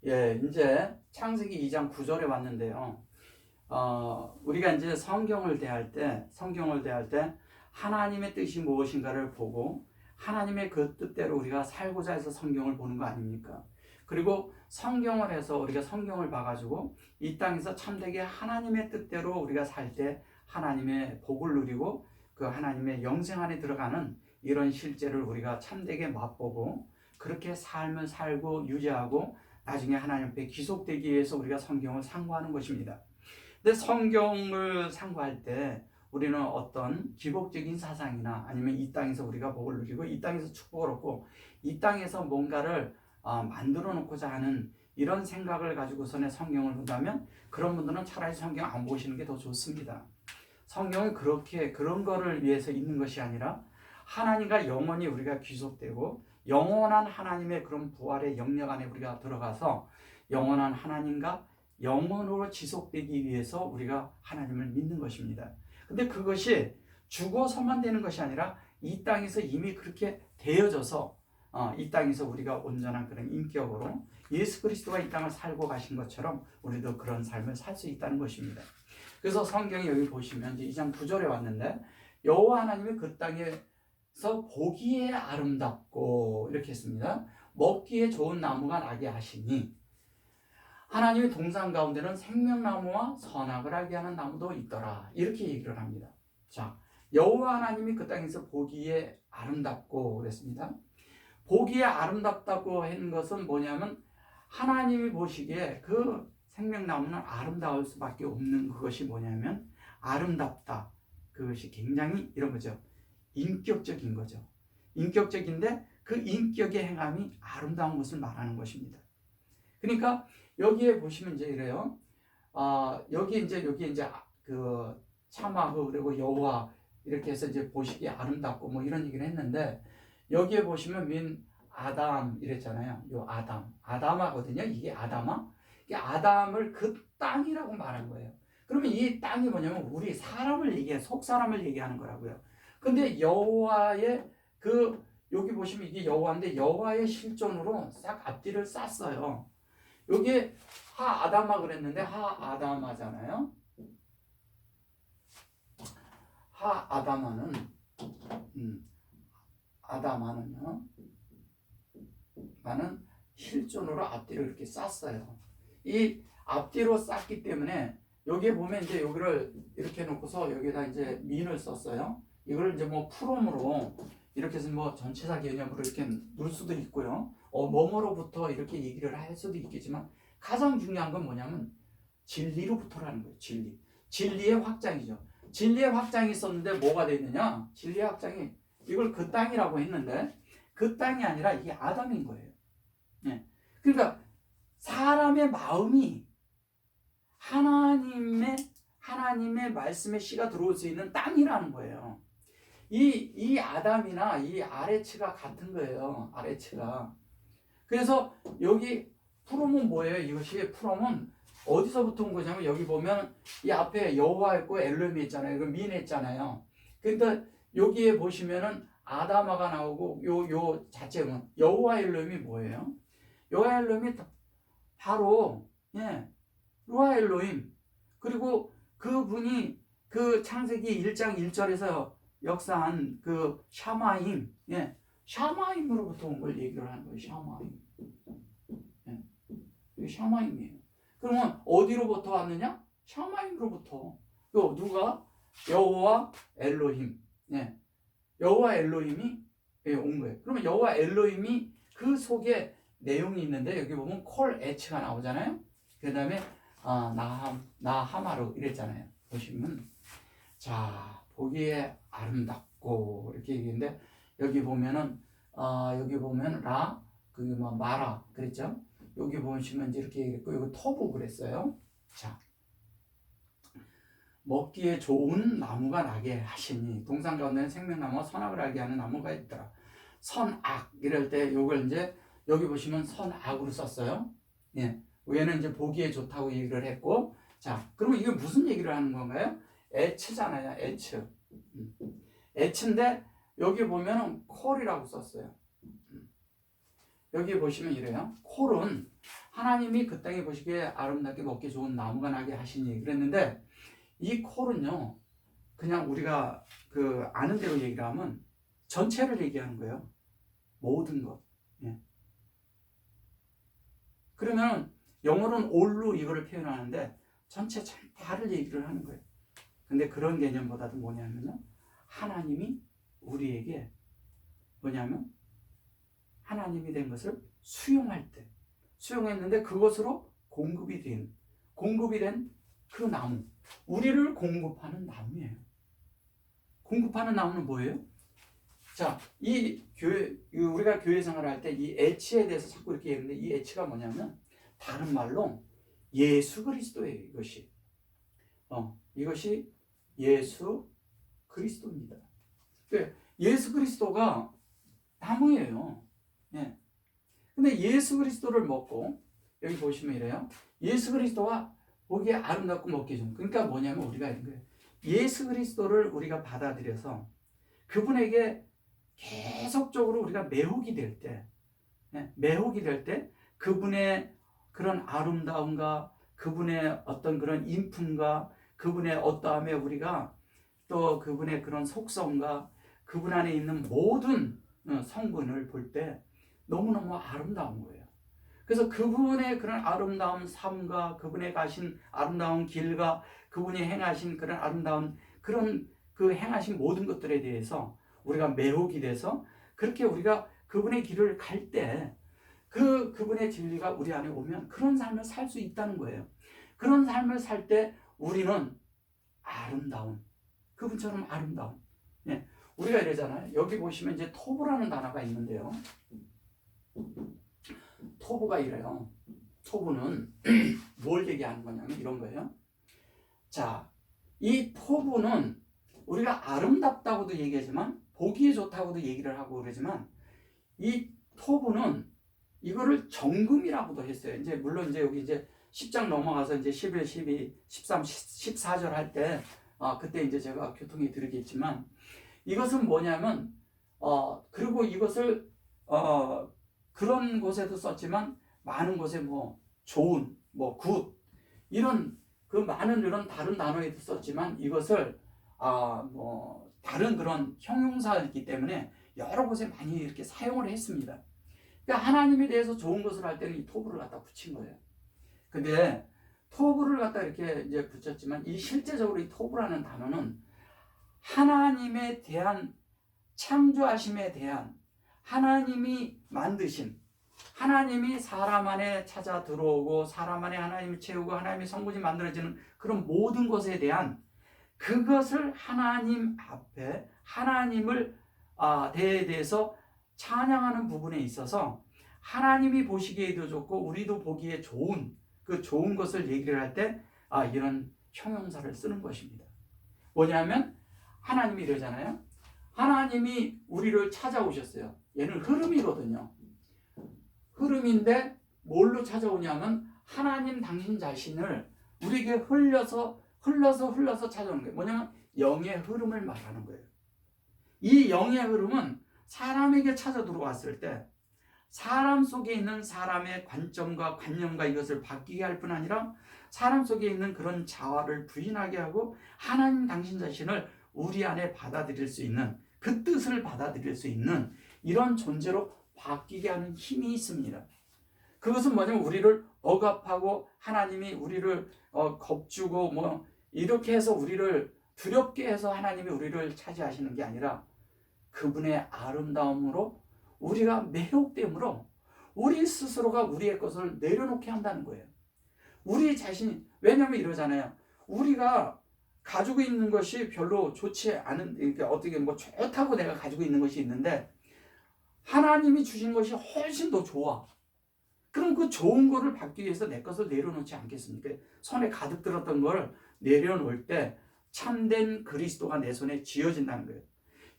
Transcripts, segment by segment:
예, 이제 창세기 2장 9절에 왔는데요. 우리가 이제 성경을 대할 때 하나님의 뜻이 무엇인가를 보고 하나님의 그 뜻대로 우리가 살고자 해서 성경을 보는 거 아닙니까? 그리고 성경을 해서 우리가 성경을 봐가지고 이 땅에서 참되게 하나님의 뜻대로 우리가 살 때 하나님의 복을 누리고 그 하나님의 영생 안에 들어가는 이런 실제를 우리가 참되게 맛보고 그렇게 삶을 살고 유지하고 나중에 하나님 앞에 기속되기 위해서 우리가 성경을 상고하는 것입니다. 근데 성경을 상고할 때 우리는 어떤 기복적인 사상이나 아니면 이 땅에서 우리가 복을 누리고 이 땅에서 축복을 얻고 이 땅에서 뭔가를 만들어 놓고자 하는 이런 생각을 가지고서는 성경을 본다면 그런 분들은 차라리 성경 안 보시는 게 더 좋습니다. 성경은 그렇게 그런 거를 위해서 있는 것이 아니라 하나님과 영원히 우리가 귀속되고 영원한 하나님의 그런 부활의 영역 안에 우리가 들어가서 영원한 하나님과 영원으로 지속되기 위해서 우리가 하나님을 믿는 것입니다. 근데 그것이 죽어서만 되는 것이 아니라 이 땅에서 이미 그렇게 되어져서 이 땅에서 우리가 온전한 그런 인격으로 예수 그리스도가 이 땅을 살고 가신 것처럼 우리도 그런 삶을 살 수 있다는 것입니다. 그래서 성경에 여기 보시면 이제 2장 9절에 왔는데 여호와 하나님이 그 땅에서 보기에 아름답고 이렇게 했습니다. 먹기에 좋은 나무가 나게 하시니 하나님의 동산 가운데는 생명나무와 선악을 알게 하는 나무도 있더라. 이렇게 얘기를 합니다. 자, 여호와 하나님이 그 땅에서 보기에 아름답고 그랬습니다. 보기에 아름답다고 하는 것은 뭐냐면 하나님이 보시기에 그 생명나무는 아름다울 수밖에 없는 그것이 뭐냐면 아름답다. 그것이 굉장히 이런 거죠. 인격적인 거죠. 인격적인데 그 인격의 행함이 아름다운 것을 말하는 것입니다. 그러니까 여기에 보시면 이제 이래요. 여기 이제 그 참하고 그리고 여호와 이렇게 해서 이제 보시기에 아름답고 뭐 이런 얘기를 했는데 여기에 보시면 민 아담 이랬잖아요. 요 아담하거든요. 이게 아담아. 이게 아담을 그 땅이라고 말한 거예요. 그러면 이 땅이 뭐냐면 우리 사람을 속 사람을 얘기하는 거라고요. 근데 여호와의 그 여기 보시면 이게 여호와인데 여호와의 실존으로 싹 앞뒤를 쌌어요. 여기에 하 아담아 그랬는데 하 아담아잖아요. 하 아담아는 아담아는요. 나는 실존으로 앞뒤를 이렇게 쌌어요. 이 앞뒤로 쌌기 때문에 여기에 보면 이제 여기를 이렇게 놓고서 여기다 이제 민을 썼어요. 이걸 이제 뭐 프롬으로 이렇게 해서 뭐 전치사 개념으로 이렇게 놓을 수도 있고요. 뭐뭐로부터 이렇게 얘기를 할 수도 있겠지만 가장 중요한 건 뭐냐면 진리로부터라는 거예요. 진리의 확장이죠. 진리의 확장이 있었는데 뭐가 돼 있느냐? 진리의 확장이 이걸 그 땅이라고 했는데 그 땅이 아니라 이게 아담인 거예요. 네. 그러니까 사람의 마음이 하나님의 말씀의 씨가 들어올 수 있는 땅이라는 거예요. 이 아담이나 이 아레츠가 같은 거예요. 아레츠가. 그래서 여기 프롬은 뭐예요? 이것이 프롬은 어디서부터 온 거냐면 여기 보면 이 앞에 여호와 있고 엘로힘이 있잖아요. 이거 민 했잖아요. 근데 여기에 보시면은 아담아가 나오고 요 자체는 여호와 엘로힘이 뭐예요? 여호와 엘로힘이 바로 루아 엘로힘. 그리고 그분이 그 창세기 1장 1절에서 역사한 그 샤마임, 샤마임으로부터 온 걸 얘기를 하는 거예요. 샤마임. 이게 샤마임이에요. 그러면 어디로부터 왔느냐? 샤마임으로부터. 누가? 여호와 엘로힘. 여호와 엘로힘이 온 거예요. 그러면 여호와 엘로힘이 그 속에 내용이 있는데 여기 보면 콜 에츠가 나오잖아요. 그 다음에 나하마루 이랬잖아요. 보시면 자 보기에 아름답고 이렇게 얘기했는데 여기 보면은 라 그게 뭐 마라 그랬죠. 여기 보시면 이제 이렇게 얘기했고 여기 토부 그랬어요. 자 먹기에 좋은 나무가 나게 하시니 동산 가운데는 생명나무와 선악을 알게 하는 나무가 있더라. 선악 이럴 때 요걸 이제 여기 보시면 선악으로 썼어요. 얘는 이제 보기에 좋다고 얘기를 했고 자 그러면 이게 무슨 얘기를 하는 건가요? 에츠잖아요. 에츠인데 여기 보면은 콜이라고 썼어요. 여기 보시면 이래요. 콜은 하나님이 그 땅에 보시기에 아름답게 먹기 좋은 나무가 나게 하시니 그랬는데, 이 콜은요 그냥 우리가 그 아는 대로 얘기를 하면 전체를 얘기하는 거예요. 모든 것. 예. 그러면 영어로는 all로 이거를 표현하는데 전체 다를 얘기를 하는 거예요. 근데 그런 개념보다도 뭐냐면요, 하나님이 우리에게 뭐냐면 하나님이 된 것을 수용할 때, 수용했는데 그것으로 공급이 된 그 나무, 우리를 공급하는 나무예요. 공급하는 나무는 뭐예요? 자, 우리가 교회 생활할 때 이 H에 대해서 자꾸 이렇게 얘기하는데, 이 H가 뭐냐면 다른 말로 예수 그리스도예요. 이것이 예수 그리스도입니다. 예수 그리스도가 나무예요. 예. 근데 예수 그리스도를 먹고, 여기 보시면 이래요. 예수 그리스도와 보기에 아름답고 먹기 좋은. 그러니까 뭐냐면 우리가 이런 거예요. 예수 그리스도를 우리가 받아들여서 그분에게 계속적으로 우리가 매혹이 될 때, 그분의 그런 아름다움과 그분의 어떤 그런 인품과 그분의 어떠함에 우리가 또 그분의 그런 속성과 그분 안에 있는 모든 성분을 볼 때 너무너무 아름다운 거예요. 그래서 그분의 그런 아름다운 삶과 그분의 가신 아름다운 길과 그분이 행하신 그런 아름다운 그런 그 행하신 모든 것들에 대해서 우리가 매혹이 돼서, 그렇게 우리가 그분의 길을 갈 때 그분의 진리가 우리 안에 오면 그런 삶을 살 수 있다는 거예요. 그런 삶을 살 때 우리는 아름다운, 그분처럼 아름다운. 예. 우리가 이러잖아요. 여기 보시면 이제 토부라는 단어가 있는데요. 토부가 이래요. 토부는 뭘 얘기하는 거냐면 이런 거예요. 자, 이 토부는 우리가 아름답다고도 얘기하지만 보기에 좋다고도 얘기를 하고 그러지만, 이 토부는 이거를 정금이라고도 했어요. 이제 물론 이제 여기 이제 10장 넘어가서 이제 11, 12, 13, 14절 할 때 그때 이제 제가 교통이 들으겠지만, 이것은 뭐냐면 그리고 이것을 그런 곳에도 썼지만 많은 곳에 뭐 좋은, 뭐 굿, 이런 그 많은 이런 다른 단어에도 썼지만, 이것을 뭐 다른 그런 형용사이기 때문에 여러 곳에 많이 이렇게 사용을 했습니다. 그러니까 하나님에 대해서 좋은 것을 할 때는 이 토부를 갖다 붙인 거예요. 근데 토부를 갖다 이렇게 이제 붙였지만, 이 실제적으로 이 토부라는 단어는 하나님에 대한, 창조하심에 대한, 하나님이 만드신, 하나님이 사람 안에 찾아 들어오고 사람 안에 하나님을 채우고 하나님의 성분이 만들어지는 그런 모든 것에 대한, 그것을 하나님 앞에 하나님을 대해서 찬양하는 부분에 있어서 하나님이 보시기에도 좋고 우리도 보기에 좋은 그 좋은 것을 얘기를 할 때 이런 형용사를 쓰는 것입니다. 뭐냐면 하나님이 이러잖아요. 하나님이 우리를 찾아오셨어요. 얘는 흐름이거든요. 흐름인데 뭘로 찾아오냐면 하나님 당신 자신을 우리에게 흘러서 찾아오는 거예요. 뭐냐면 영의 흐름을 말하는 거예요. 이 영의 흐름은 사람에게 찾아 들어왔을 때 사람 속에 있는 사람의 관점과 관념과 이것을 바뀌게 할 뿐 아니라 사람 속에 있는 그런 자아를 부인하게 하고 하나님 당신 자신을 우리 안에 받아들일 수 있는, 그 뜻을 받아들일 수 있는 이런 존재로 바뀌게 하는 힘이 있습니다. 그것은 뭐냐면 우리를 억압하고 하나님이 우리를 겁주고 뭐 이렇게 해서 우리를 두렵게 해서 하나님이 우리를 차지하시는 게 아니라 그분의 아름다움으로 우리가 매혹됨으로 우리 스스로가 우리의 것을 내려놓게 한다는 거예요. 우리 자신이, 왜냐하면 이러잖아요. 우리가 가지고 있는 것이 별로 좋지 않은, 그러니까 어떻게 뭐 좋다고 내가 가지고 있는 것이 있는데 하나님이 주신 것이 훨씬 더 좋아. 그럼 그 좋은 거를 받기 위해서 내 것을 내려놓지 않겠습니까? 손에 가득 들었던 걸 내려놓을 때 참된 그리스도가 내 손에 쥐어진다는 거예요.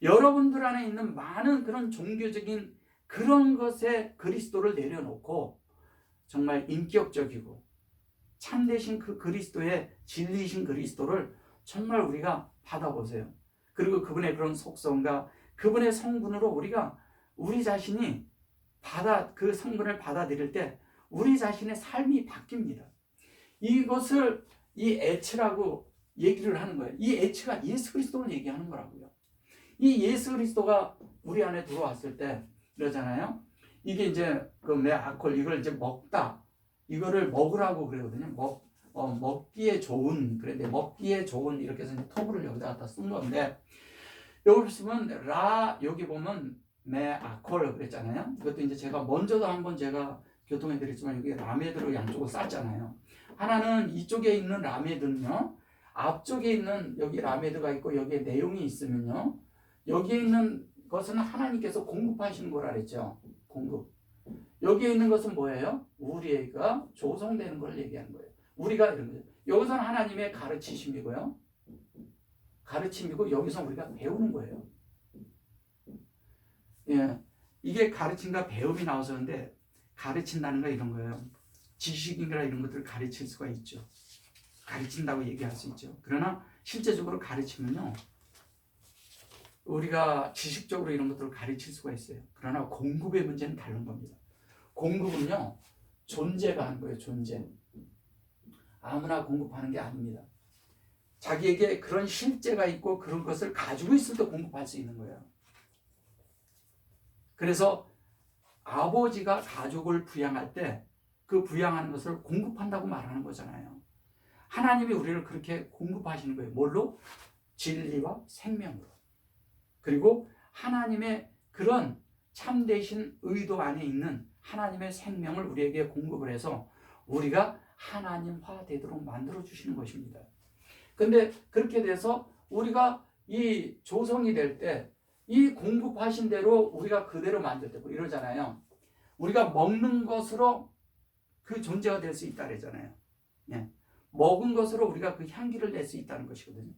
여러분들 안에 있는 많은 그런 종교적인 그런 것에 그리스도를 내려놓고 정말 인격적이고 참되신 그 그리스도의 진리이신 그리스도를 정말 우리가 받아보세요. 그리고 그분의 그런 속성과 그분의 성분으로 우리가 우리 자신이 그 성분을 받아들일 때 우리 자신의 삶이 바뀝니다. 이것을 이 H라고 얘기를 하는 거예요. 이 H가 예수 그리스도를 얘기하는 거라고요. 이 예수 그리스도가 우리 안에 들어왔을 때 그러잖아요. 이게 이제 그 메아콜 이걸 이제 먹다. 이거를 먹으라고 그러거든요. 먹기에 좋은 그런데 먹기에 좋은 이렇게 해서 토부를 여기다 갖다 쓴 건데 여기 보시면 여기 보면 메아콜 그랬잖아요. 이것도 이제 제가 먼저도 한번 제가 교통해 드렸지만 여기 라메드로 양쪽을 쌌잖아요. 하나는 이쪽에 있는 라메드는요. 앞쪽에 있는 여기 라메드가 있고 여기에 내용이 있으면요. 여기에 있는 것은 하나님께서 공급하시는 거라 그랬죠. 공급. 여기에 있는 것은 뭐예요? 우리가 조성되는 걸 얘기하는 거예요. 우리가 이런 거죠. 여기서는 하나님의 가르치심이고요. 가르침이고 여기서 우리가 배우는 거예요. 예, 이게 가르침과 배움이 나와서 근데 가르친다는 거 이런 거예요. 지식인이라 이런 것들을 가르칠 수가 있죠. 가르친다고 얘기할 수 있죠. 그러나 실제적으로 가르치면요. 우리가 지식적으로 이런 것들을 가르칠 수가 있어요. 그러나 공급의 문제는 다른 겁니다. 공급은요. 존재가 하는 거예요. 존재. 아무나 공급하는 게 아닙니다. 자기에게 그런 실제가 있고 그런 것을 가지고 있을 때 공급할 수 있는 거예요. 그래서 아버지가 가족을 부양할 때 그 부양하는 것을 공급한다고 말하는 거잖아요. 하나님이 우리를 그렇게 공급하시는 거예요. 뭘로? 진리와 생명으로. 그리고 하나님의 그런 참되신 의도 안에 있는 하나님의 생명을 우리에게 공급을 해서 우리가 하나님화 되도록 만들어 주시는 것입니다. 근데 그렇게 돼서 우리가 이 조성이 될 때 이 공급하신 대로 우리가 그대로 만들 때고 이러잖아요. 우리가 먹는 것으로 그 존재가 될 수 있다 그러잖아요. 예. 먹은 것으로 우리가 그 향기를 낼 수 있다는 것이거든요.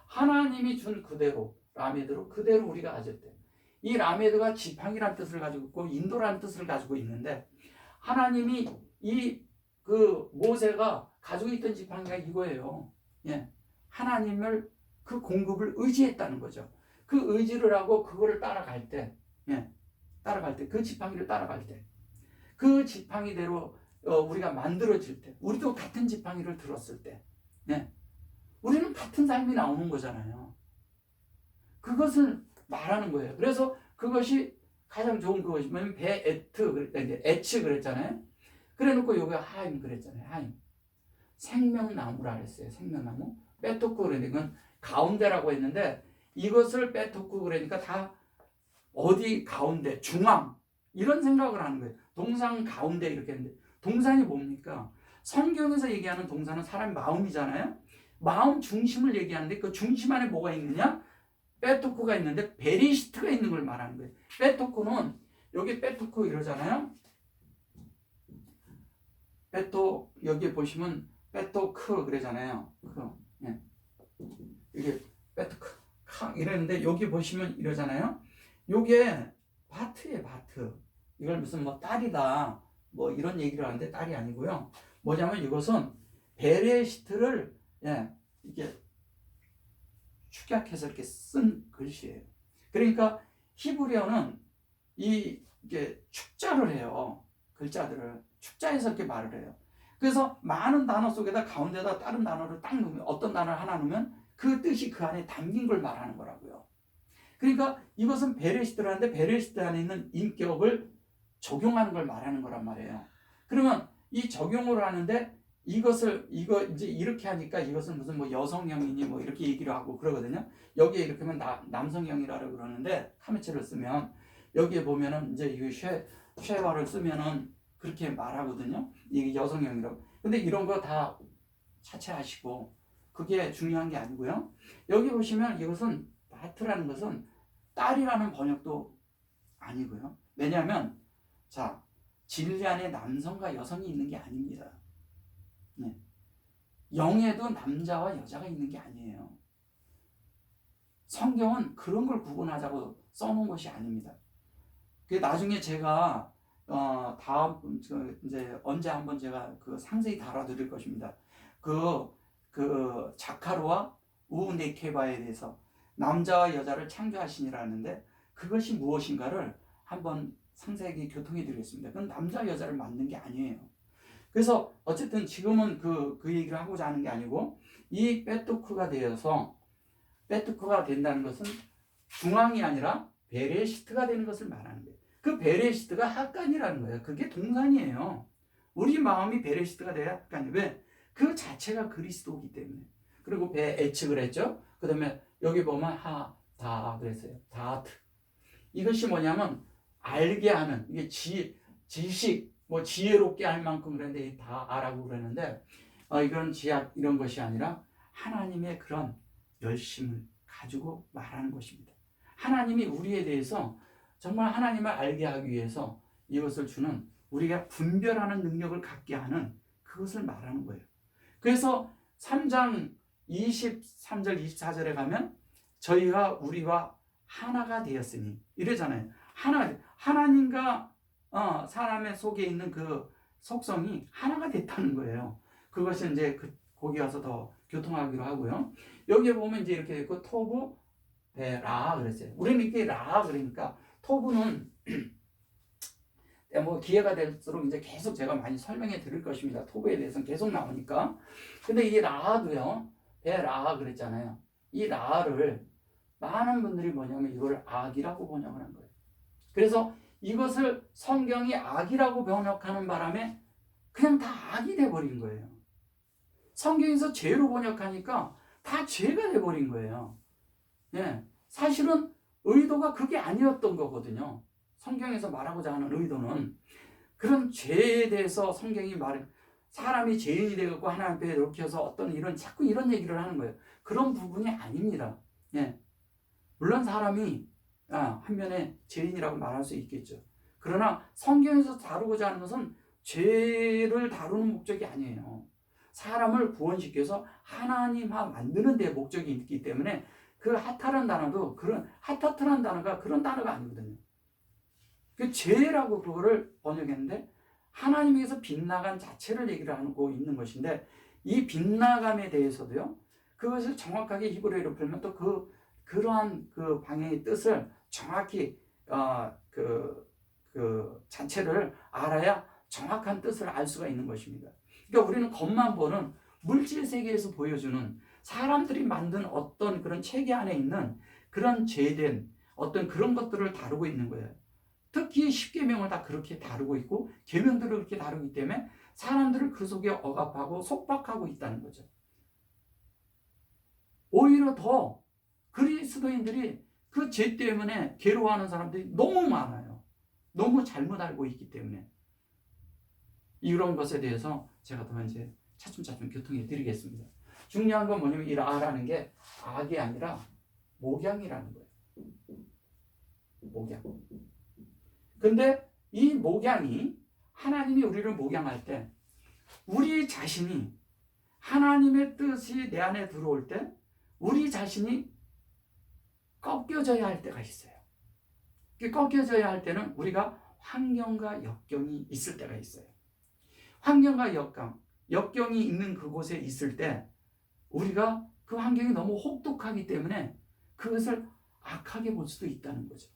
하나님이 준 그대로 라메드로 그대로 우리가 가질 때 이 라메드가 지팡이라는 뜻을 가지고 있고 인도라는 뜻을 가지고 있는데 하나님이 이 그 모세가 가지고 있던 지팡이가 이거예요. 예. 하나님을 그 공급을 의지했다는 거죠. 그 의지를 하고 그거를 따라갈 때, 예. 따라갈 때, 그 지팡이를 따라갈 때, 그 지팡이대로 우리가 만들어질 때, 우리도 같은 지팡이를 들었을 때, 예. 우리는 같은 삶이 나오는 거잖아요. 그것을 말하는 거예요. 그래서 그것이 가장 좋은 그것이 뭐냐면 에츠 그랬잖아요. 그래놓고 여기 하임 그랬잖아요. 하임. 생명나무라 그랬어요. 생명나무. 빼토크 그러니까 가운데라고 했는데 이것을 빼토크 그러니까 다 어디 가운데, 중앙 이런 생각을 하는 거예요. 동산 가운데 이렇게 했는데 동산이 뭡니까? 성경에서 얘기하는 동산은 사람의 마음이잖아요. 마음 중심을 얘기하는데 그 중심 안에 뭐가 있느냐? 빼토크가 있는데 베리시트가 있는 걸 말하는 거예요. 빼토크는 여기 빼토크 이러잖아요. 빼토 여기 보시면 빼토크 그러잖아요. 예. 이게 빼토크 이랬는데 여기 보시면 이러잖아요. 요게 바트예요. 바트. 이걸 무슨 뭐 딸이다 뭐 이런 얘기를 하는데 딸이 아니고요. 뭐냐면 이것은 베레시트를 예, 이게 축약해서 이렇게 쓴 글씨예요. 그러니까 히브리어는 이게 축자를 해요. 글자들을 축자해서 이렇게 말을 해요. 그래서 많은 단어 속에다 가운데다 다른 단어를 딱 넣으면 어떤 단어를 하나 넣으면 그 뜻이 그 안에 담긴 걸 말하는 거라고요. 그러니까 이것은 베레시트라는데 베레시트 안에 있는 인격을 적용하는 걸 말하는 거란 말이에요. 그러면 이 적용을 하는데 이거 이제 이렇게 하니까 이것은 무슨 뭐 여성형이니 뭐 이렇게 얘기를 하고 그러거든요. 여기에 이렇게 하면 남성형이라고 그러는데 카메체를 쓰면 여기에 보면은 이제 이 쉐와를 쓰면은 그렇게 말하거든요. 이게 여성형이라고. 근데 이런 거 다 차치하시고 그게 중요한 게 아니고요. 여기 보시면 이것은 바트라는 것은 딸이라는 번역도 아니고요. 왜냐하면 자 진리 안에 남성과 여성이 있는 게 아닙니다. 네. 영에도 남자와 여자가 있는 게 아니에요. 성경은 그런 걸 구분하자고 써놓은 것이 아닙니다. 그 나중에 제가 다음 이제 언제 한번 제가 그 상세히 다뤄드릴 것입니다. 그 자카르와 우네케바에 대해서 남자와 여자를 창조하시니라는데 그것이 무엇인가를 한번 상세하게 교통해 드리겠습니다. 그건 남자 여자를 만든 게 아니에요. 그래서 어쨌든 지금은 그 얘기를 하고자 하는 게 아니고, 이 베투크가 된다는 것은 중앙이 아니라 베레시트가 되는 것을 말하는 거예요. 그 베레시트가 학간이라는 거예요. 그게 동산이에요. 우리 마음이 베레시트가 돼야 학간이. 왜? 그 자체가 그리스도이기 때문에. 그리고 에츠를 했죠. 그 다음에 여기 보면 다 그랬어요. 다트. 이것이 뭐냐면 알게 하는, 이게 지식, 지혜롭게 할 만큼 그랬는데 다 아라고 그러는데, 이건 지학 이런 것이 아니라 하나님의 그런 열심을 가지고 말하는 것입니다. 하나님이 우리에 대해서 정말 하나님을 알게 하기 위해서 이것을 주는, 우리가 분별하는 능력을 갖게 하는 그것을 말하는 거예요. 그래서 3장 23절 24절에 가면 저희가 우리와 하나가 되었으니 이러잖아요. 하나님과 사람의 속에 있는 그 속성이 하나가 됐다는 거예요. 그것은 이제 거기 가서 더 교통하기로 하고요. 여기에 보면 이제 이렇게 있고 토부 라 그랬어요. 우리는 이렇게 라 그러니까 토부는 기회가 될수록 이제 계속 제가 많이 설명해 드릴 것입니다. 토부에 대해서는 계속 나오니까. 근데 이 라도요, 라 그랬잖아요. 이 라를 많은 분들이 뭐냐면 이걸 악이라고 번역을 한 거예요. 그래서 이것을 성경이 악이라고 번역하는 바람에 그냥 다 악이 돼버린 거예요. 성경에서 죄로 번역하니까 다 죄가 돼버린 거예요. 예, 사실은 의도가 그게 아니었던 거거든요. 성경에서 말하고자 하는 의도는 그런 죄에 대해서 성경이 사람이 죄인이 되고 하나님 앞에 이렇게 해서 어떤 자꾸 이런 얘기를 하는 거예요. 그런 부분이 아닙니다. 예, 물론 사람이 한 면에 죄인이라고 말할 수 있겠죠. 그러나 성경에서 다루고자 하는 것은 죄를 다루는 목적이 아니에요. 사람을 구원시켜서 하나님화 만드는 데 목적이 있기 때문에 그 하타라는 단어도 하타트라는 단어가 그런 단어가 아니거든요. 그 죄라고 그거를 번역했는데 하나님에게서 빗나간 자체를 얘기를 하고 있는 것인데, 이 빗나감에 대해서도요, 그것을 정확하게 히브리어로 풀면 또 그러한 그 방향의 뜻을 정확히 그 자체를 알아야 정확한 뜻을 알 수가 있는 것입니다. 그러니까 우리는 겉만 보는 물질 세계에서 보여주는 사람들이 만든 어떤 그런 체계 안에 있는 그런 죄된 어떤 그런 것들을 다루고 있는 거예요. 특히 십계명을 다 그렇게 다루고 있고 계명들을 그렇게 다루기 때문에 사람들을 그 속에 억압하고 속박하고 있다는 거죠. 오히려 더 그리스도인들이 그 죄 때문에 괴로워하는 사람들이 너무 많아요. 너무 잘못 알고 있기 때문에. 이런 것에 대해서 제가 더 이제 차츰차츰 교통해 드리겠습니다. 중요한 건 뭐냐면 이 라라는 게 악이 아니라 목양이라는 거예요. 목양. 근데 이 목양이, 하나님이 우리를 목양할 때 우리 자신이 하나님의 뜻이 내 안에 들어올 때 우리 자신이 꺾여져야 할 때가 있어요. 꺾여져야 할 때는 우리가 환경과 역경이 있을 때가 있어요. 환경과 역경이 있는 그곳에 있을 때 우리가 그 환경이 너무 혹독하기 때문에 그것을 악하게 볼 수도 있다는 거죠.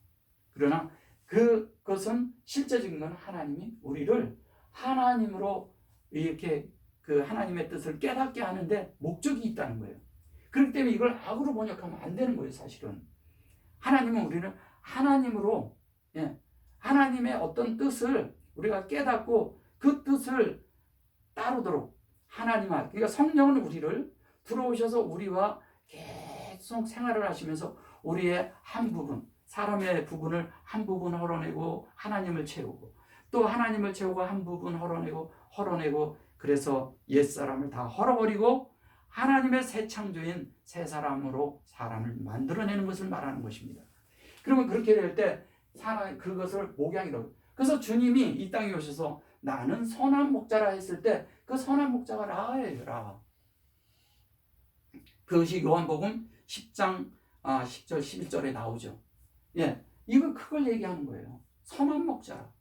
그러나 그것은 실제적인 건 하나님이 우리를 하나님으로 이렇게 그 하나님의 뜻을 깨닫게 하는데 목적이 있다는 거예요. 그렇기 때문에 이걸 악으로 번역하면 안 되는 거예요, 사실은. 하나님은 우리는 하나님으로, 하나님의 어떤 뜻을 우리가 깨닫고 그 뜻을 따르도록 하나님과, 그러니까 성령은 우리를 들어오셔서 우리와 계속 생활을 하시면서 우리의 한 부분, 사람의 부분을 한 부분 헐어내고 하나님을 채우고, 또 하나님을 채우고 한 부분 헐어내고 그래서 옛사람을 다 헐어버리고 하나님의 새 창조인 새 사람으로 사람을 만들어내는 것을 말하는 것입니다. 그러면 그렇게 될 때 그것을 목양이라고. 그래서 주님이 이 땅에 오셔서 나는 선한 목자라 했을 때 그 선한 목자가 라예요, 라. 그것이 요한복음 10장 10절 11절에 나오죠. 예, 이거 그걸 얘기하는 거예요. 선한 목자라.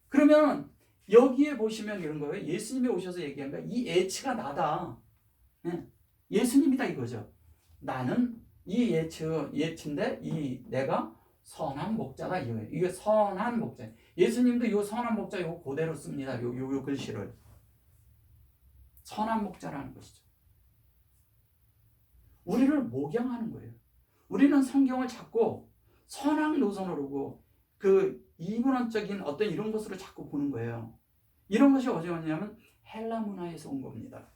그러면 여기에 보시면 이런 거예요. 예수님이 오셔서 얘기한 거야. 이 예치가 나다. 예수님이다 이거죠. 나는 이 예치인데 내가 선한 목자다 이거예요. 이게 선한 목자. 예수님도 이 선한 목자 이거 그대로 씁니다. 요 글씨를 선한 목자라는 것이죠. 우리를 목양하는 거예요. 우리는 성경을 자꾸 선악 노선으로 보고 그 이분원적인 어떤 이런 것으로 자꾸 보는 거예요. 이런 것이 어디서 왔냐면 헬라 문화에서 온 겁니다.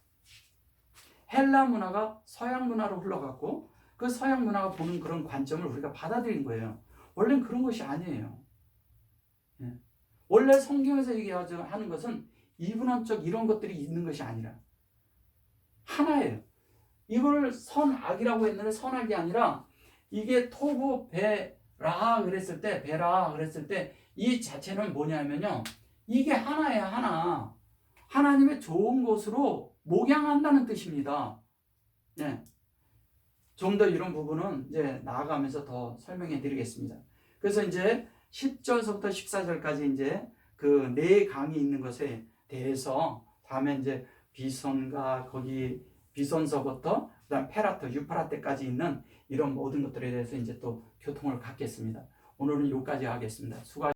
헬라 문화가 서양 문화로 흘러갔고 그 서양 문화가 보는 그런 관점을 우리가 받아들인 거예요. 원래는 그런 것이 아니에요. 원래 성경에서 얘기하는 것은 이분원적 이런 것들이 있는 것이 아니라 하나예요. 이걸 선악이라고 했는데 선악이 아니라 이게 토부 베라 그랬을 때 베라 그랬을 때 이 자체는 뭐냐면요. 이게 하나예요. 하나. 하나님의 좋은 것으로 목양한다는 뜻입니다. 네. 좀 더 이런 부분은 이제 나아가면서 더 설명해 드리겠습니다. 그래서 이제 10절서부터 14절까지 이제 그 네 강이 있는 것에 대해서 다음에 이제 비손과 거기 비손서부터 그다음 페라터, 유프라테까지 있는 이런 모든 것들에 대해서 이제 또 교통을 갖겠습니다. 오늘은 여기까지 하겠습니다. 수고하셨습니다.